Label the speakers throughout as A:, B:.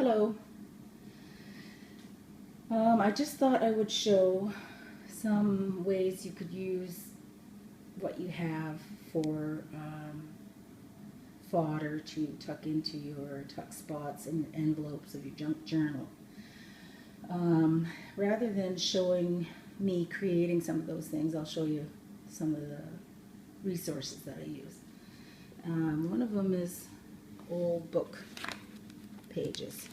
A: Hello. I just thought I would show some ways you could use what you have for fodder to tuck into your tuck spots and envelopes of your junk journal. Rather than showing me creating some of those things, I'll show you some of the resources that I use. One of them is old book pages.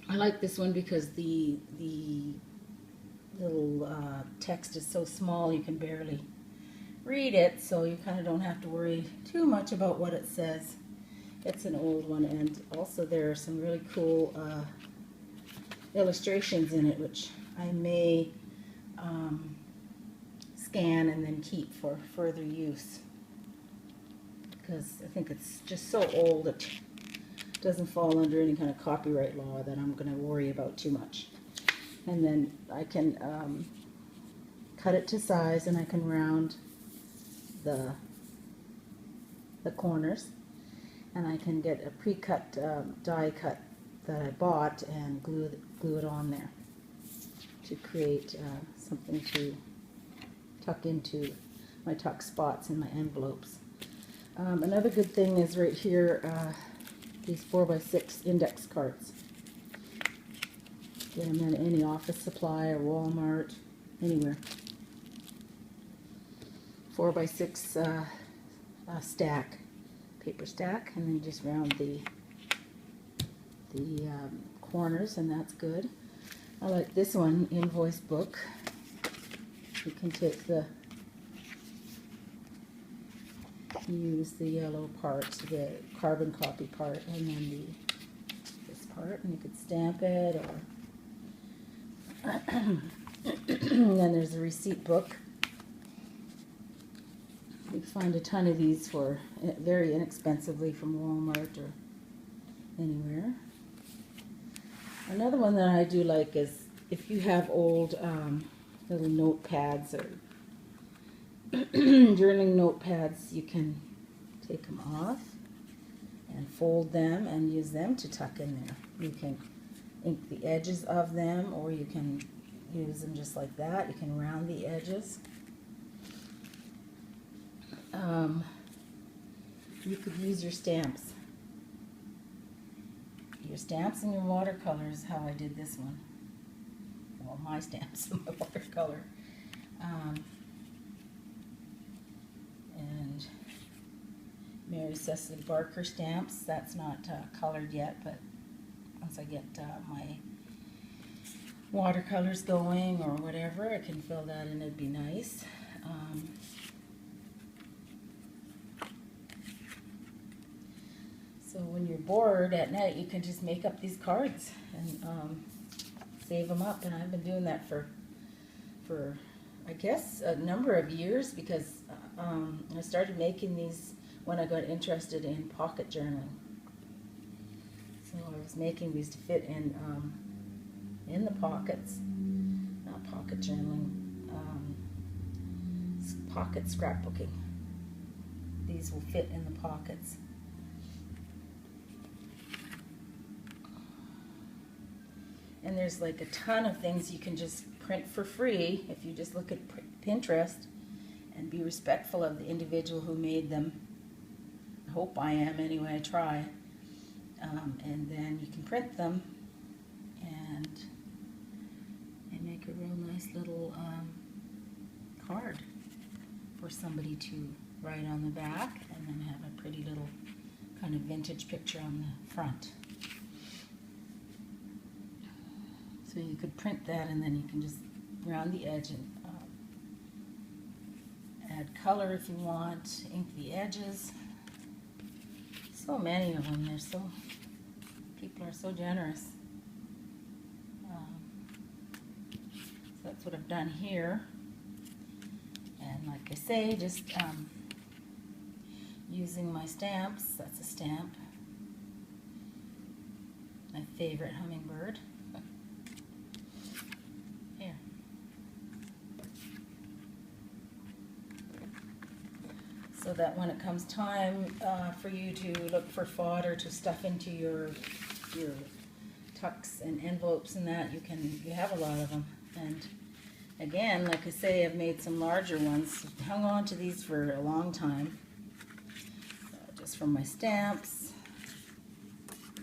A: I like this one because the little text is so small you can barely read it, so you kind of don't have to worry too much about what it says. It's an old one, and also there are some really cool illustrations in it, which I may scan and then keep for further use, because I think it's just so old it doesn't fall under any kind of copyright law that I'm going to worry about too much. And then I can cut it to size, and I can round the corners, and I can get a pre-cut die cut that I bought and glue it on there to create something to tuck into my tuck spots in my envelopes. Another good thing is right here, these 4x6 index cards. Get them in any office supply or Walmart, anywhere. 4x6 stack, paper stack, and then just round the corners, and that's good. I like this one, invoice book. You can take use the yellow part, the carbon copy part, and then this part, and you could stamp it, or and then there's a receipt book. You can find a ton of these for very inexpensively from Walmart or anywhere. Another one that I do like is if you have old little notepads or journaling notepads, you can take them off and fold them and use them to tuck in there. You can ink the edges of them, or you can use them just like that. You can round the edges. You could use your stamps. Your stamps and your watercolors, how I did this one. Well, my stamps and my watercolor. And Mary Cecily Barker stamps. That's not colored yet, but once I get my watercolors going or whatever, I can fill that in. It'd be nice. So when you're bored at night, you can just make up these cards and save them up. And I've been doing that for I guess a number of years, because I started making these when I got interested in pocket journaling. So I was making these to fit in the pockets, not pocket journaling, pocket scrapbooking. These will fit in the pockets. And there's like a ton of things you can just print for free if you just look at Pinterest and be respectful of the individual who made them. I hope I am anyway, I try. And then you can print them and make a real nice little card for somebody to write on the back, and then have a pretty little kind of vintage picture on the front. So you could print that, and then you can just round the edge and add color if you want, ink the edges. So many of them. People are so generous. So that's what I've done here. And like I say, just using my stamps. That's a stamp. My favorite hummingbird. So so that when it comes time for you to look for fodder to stuff into your tucks and envelopes and that, you have a lot of them. And again, like I say, I've made some larger ones. Hung on to these for a long time. Just from my stamps.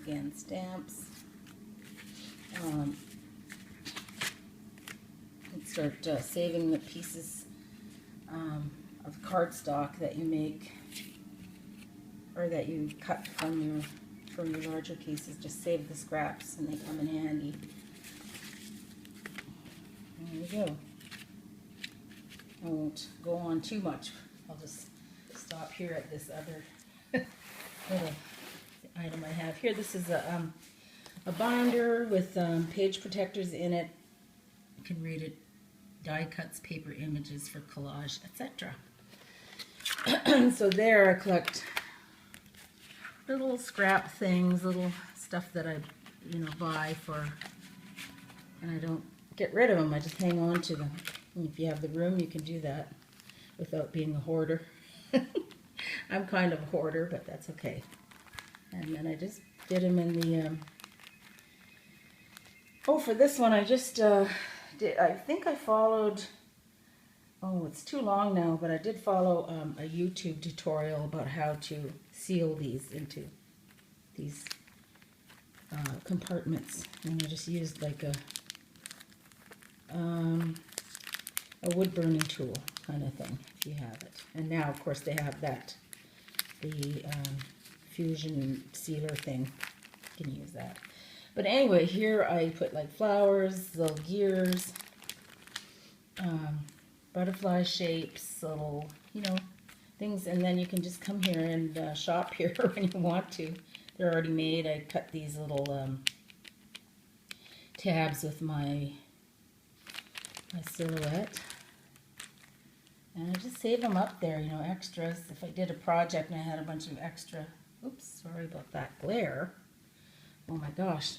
A: Again, stamps. And start saving the pieces of cardstock that you make, or that you cut from your larger pieces. Just save the scraps, and they come in handy. There you go. I won't go on too much. I'll just stop here at this other little item I have here. This is a binder with page protectors in it. You can read it. Die cuts, paper images for collage, etc. So there I collect little scrap things, little stuff that I, buy for, and I don't get rid of them. I just hang on to them. And if you have the room, you can do that without being a hoarder. I'm kind of a hoarder, but that's okay. And then I just did them in the, for this one I just I think I followed, it's too long now, but I did follow a YouTube tutorial about how to seal these into these compartments. And I just used like a wood burning tool kind of thing, if you have it. And now, of course, they have the fusion sealer thing. You can use that. But anyway, here I put like flowers, little gears, butterfly shapes, little, things. And then you can just come here and shop here when you want to. They're already made. I cut these little tabs with my silhouette. And I just save them up there, extras. If I did a project and I had a bunch of extra, oops, sorry about that glare. Oh my gosh.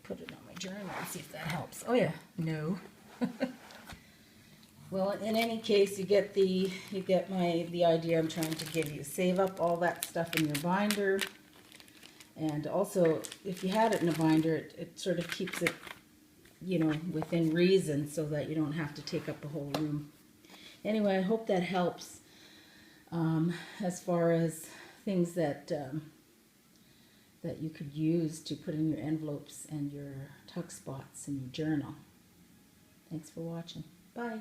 A: Put it on my journal and see if that helps. Oh yeah, no. Well, in any case, you get the idea I'm trying to give you. Save up all that stuff in your binder. And also, if you had it in a binder, it sort of keeps it, within reason, so that you don't have to take up a whole room. Anyway, I hope that helps as far as things that that you could use to put in your envelopes and your tuck spots in your journal. Thanks for watching. Bye.